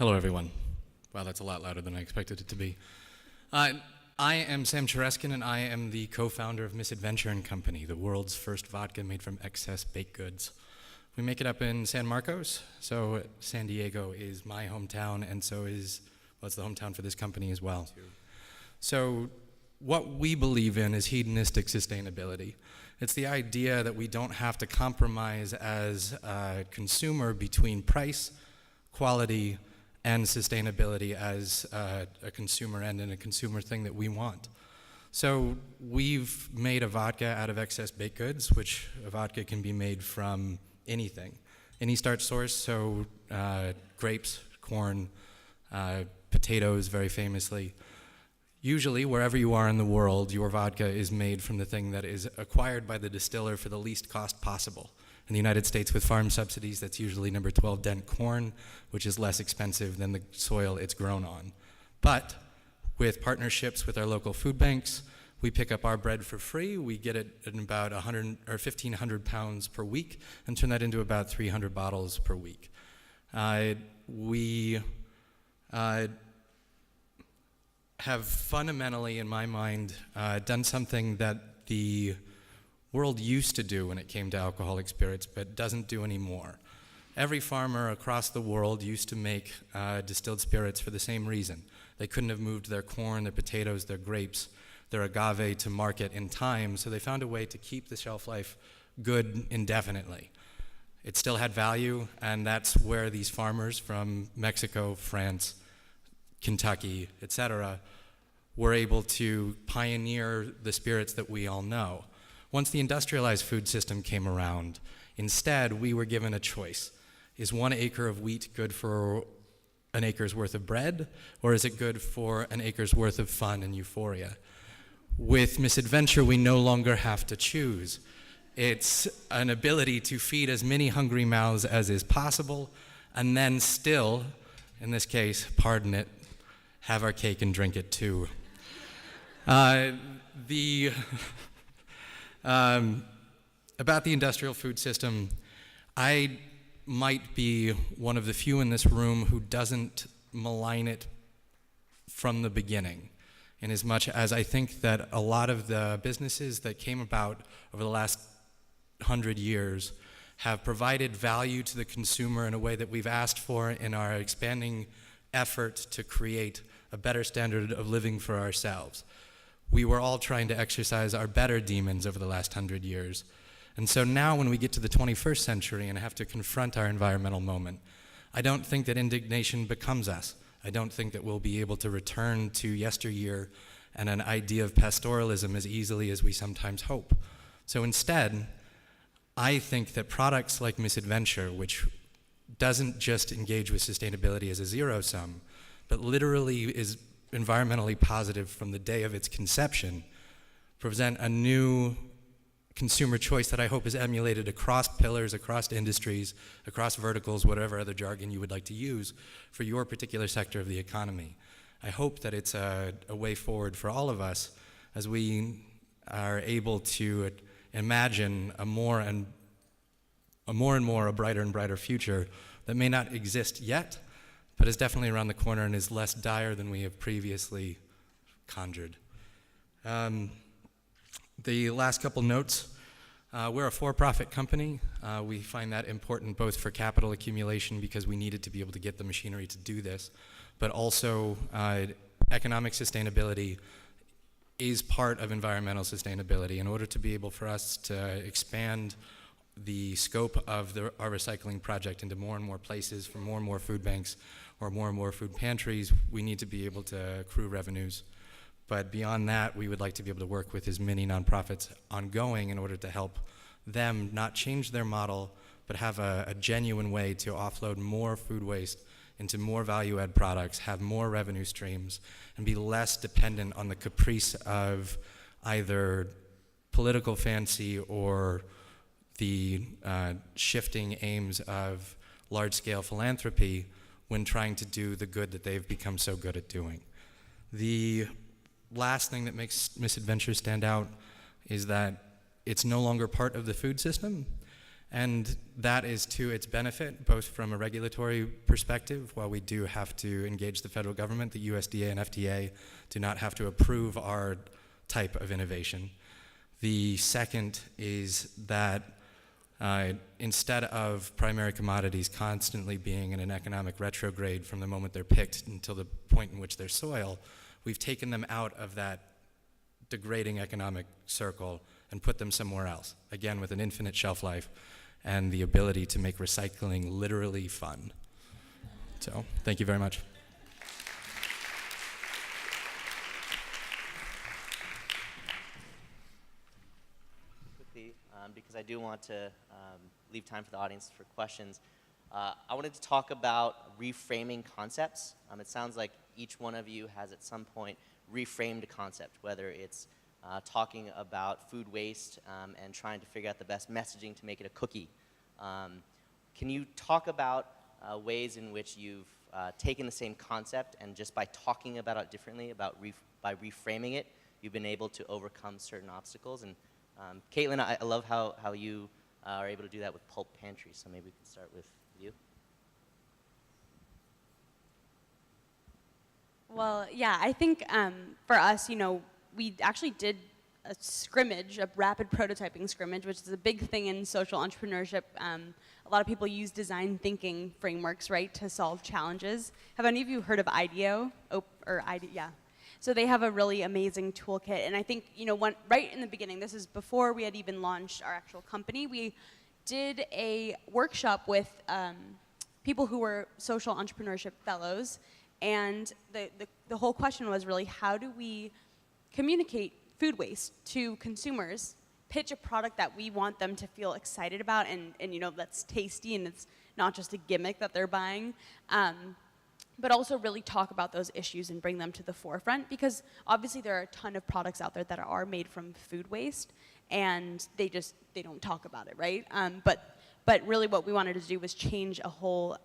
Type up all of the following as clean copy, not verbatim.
Hello, everyone. Wow, that's a lot louder than I expected it to be. I am Sam Chereskin, and I am the co-founder of Misadventure Company, the world's first vodka made from excess baked goods. We make it up in San Marcos, so San Diego is my hometown, and so is, well, it's the hometown for this company as well. So what we believe in is hedonistic sustainability. It's the idea that we don't have to compromise as a consumer between price, quality, and sustainability as a consumer end and a consumer thing that we want. So we've made a vodka out of excess baked goods, which a vodka can be made from anything, any starch source, so grapes, corn, potatoes very famously. Usually, wherever you are in the world, your vodka is made from the thing that is acquired by the distiller for the least cost possible. In the United States, with farm subsidies, that's usually number 12 dent corn, which is less expensive than the soil it's grown on. But with partnerships with our local food banks, we pick up our bread for free. We get it in about 1,500 pounds per week and turn that into about 300 bottles per week. We have fundamentally, in my mind, done something that the world used to do when it came to alcoholic spirits, but doesn't do anymore. Every farmer across the world used to make distilled spirits for the same reason. They couldn't have moved their corn, their potatoes, their grapes, their agave to market in time, so they found a way to keep the shelf life good indefinitely. It still had value, and that's where these farmers from Mexico, France, Kentucky, etc., were able to pioneer the spirits that we all know. Once the industrialized food system came around, instead we were given a choice. Is 1 acre of wheat good for an acre's worth of bread, or is it good for an acre's worth of fun and euphoria? With Misadventure, we no longer have to choose. It's an ability to feed as many hungry mouths as is possible, and then still, in this case, pardon it, have our cake and drink it too. About the industrial food system, I might be one of the few in this room who doesn't malign it from the beginning, in as much as I think that a lot of the businesses that came about over the last 100 years have provided value to the consumer in a way that we've asked for in our expanding effort to create a better standard of living for ourselves. We were all trying to exercise our better demons over the last 100 years. And so now when we get to the 21st century and have to confront our environmental moment, I don't think that indignation becomes us. I don't think that we'll be able to return to yesteryear and an idea of pastoralism as easily as we sometimes hope. So instead, I think that products like Misadventure, which doesn't just engage with sustainability as a zero-sum, but literally is environmentally positive from the day of its conception, present a new consumer choice that I hope is emulated across pillars, across industries, across verticals, whatever other jargon you would like to use for your particular sector of the economy. I hope that it's a way forward for all of us as we are able to imagine a brighter and brighter future that may not exist yet, but is definitely around the corner and is less dire than we have previously conjured. The last couple notes, we're a for-profit company. We find that important both for capital accumulation because we needed to be able to get the machinery to do this, but also economic sustainability is part of environmental sustainability. In order to be able for us to expand the scope of our recycling project into more and more places for more and more food banks or more and more food pantries, we need to be able to accrue revenues. But beyond that, we would like to be able to work with as many nonprofits ongoing in order to help them not change their model, but have a genuine way to offload more food waste into more value-add products, have more revenue streams, and be less dependent on the caprice of either political fancy or the shifting aims of large-scale philanthropy when trying to do the good that they've become so good at doing. The last thing that makes Misadventure stand out is that it's no longer part of the food system, And that is to its benefit, both from a regulatory perspective. While we do have to engage the federal government, the USDA and FDA do not have to approve our type of innovation. The second is that instead of primary commodities constantly being in an economic retrograde from the moment they're picked until the point in which they're soil, we've taken them out of that degrading economic circle and put them somewhere else, again with an infinite shelf life and the ability to make recycling literally fun. So, thank you very much. Quickly, because I do want to leave time for the audience for questions, I wanted to talk about reframing concepts. It sounds like each one of you has at some point reframed a concept, whether it's talking about food waste and trying to figure out the best messaging to make it a cookie. Can you talk about ways in which you've taken the same concept and just by talking about it differently, by reframing it, you've been able to overcome certain obstacles? And Caitlin, I love how you are able to do that with Pulp Pantry, so maybe we can start with you. Well, yeah, I think for us, we actually did a scrimmage, a rapid prototyping scrimmage, which is a big thing in social entrepreneurship. A lot of people use design thinking frameworks, right, to solve challenges. Have any of you heard of IDEO? Yeah. So they have a really amazing toolkit, and I think, right in the beginning, this is before we had even launched our actual company, we did a workshop with people who were social entrepreneurship fellows, and the whole question was really, how do we communicate food waste to consumers, pitch a product that we want them to feel excited about and that's tasty and it's not just a gimmick that they're buying, but also really talk about those issues and bring them to the forefront, because obviously there are a ton of products out there that are made from food waste and they don't talk about it, right? But really what we wanted to do was change a whole,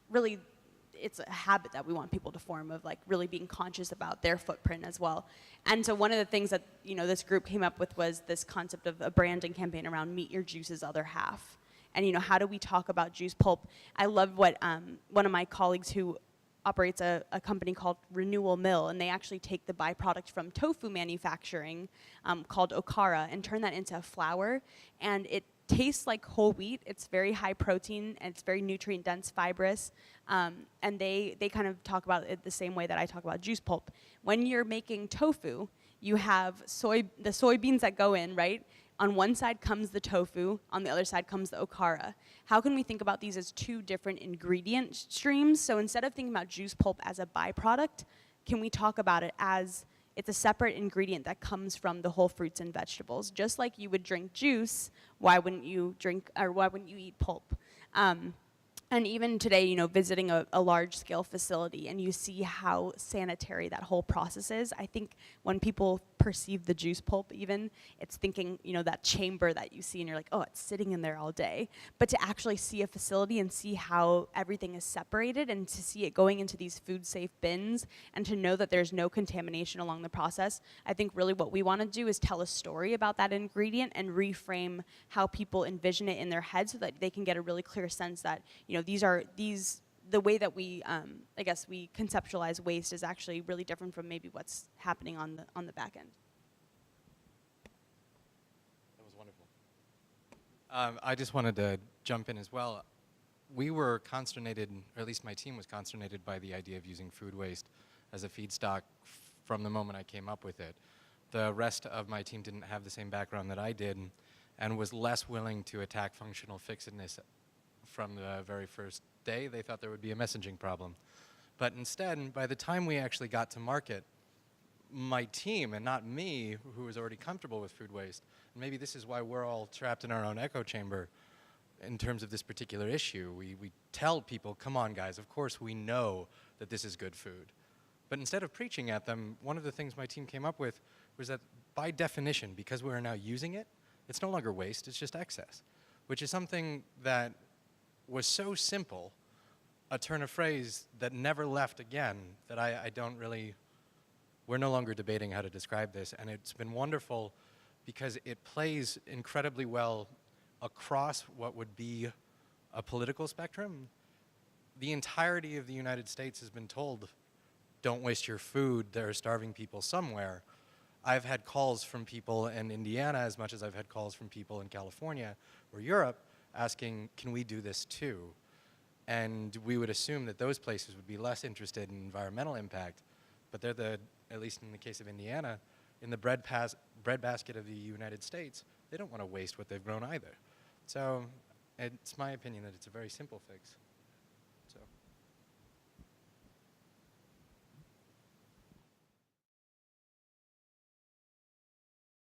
really it's a habit that we want people to form of like really being conscious about their footprint as well. And so one of the things that this group came up with was this concept of a branding campaign around meet your juice's other half. And how do we talk about juice pulp? I love what one of my colleagues who operates a company called Renewal Mill, and they actually take the byproduct from tofu manufacturing called okara and turn that into a flour, and it tastes like whole wheat. It's very high protein and it's very nutrient dense, fibrous, and they kind of talk about it the same way that I talk about juice pulp. When you're making tofu, you have the soybeans that go in, right? On one side comes the tofu, on the other side comes the okara. How can we think about these as two different ingredient streams? So instead of thinking about juice pulp as a byproduct, can we talk about it as it's a separate ingredient that comes from the whole fruits and vegetables? Just like you would drink juice, why wouldn't you eat pulp? And even today, visiting a large-scale facility and you see how sanitary that whole process is, I think when people perceive the juice pulp even, it's thinking, that chamber that you see and you're like, oh, it's sitting in there all day. But to actually see a facility and see how everything is separated and to see it going into these food-safe bins and to know that there's no contamination along the process, I think really what we want to do is tell a story about that ingredient and reframe how people envision it in their head so that they can get a really clear sense that, the way that we, we conceptualize waste is actually really different from maybe what's happening on the back end. That was wonderful. I just wanted to jump in as well. We were consternated, or at least my team was consternated by the idea of using food waste as a feedstock from the moment I came up with it. The rest of my team didn't have the same background that I did and was less willing to attack functional fixedness from the very first day. They thought there would be a messaging problem. But instead, by the time we actually got to market, my team, and not me, who was already comfortable with food waste, and maybe this is why we're all trapped in our own echo chamber in terms of this particular issue. We tell people, come on guys, of course we know that this is good food. But instead of preaching at them, one of the things my team came up with was that by definition, because we are now using it, it's no longer waste, it's just excess, which is something that was so simple, a turn of phrase that never left again, that I don't really, we're no longer debating how to describe this, and it's been wonderful because it plays incredibly well across what would be a political spectrum, the entirety of the United States has been told, don't waste your food, there are starving people somewhere. I've had calls from people in Indiana as much as I've had calls from people in California or Europe asking, can we do this too? And we would assume that those places would be less interested in environmental impact, but they're the, at least in the case of Indiana, in the bread basket of the United States, they don't want to waste what they've grown either. So it's my opinion that it's a very simple fix.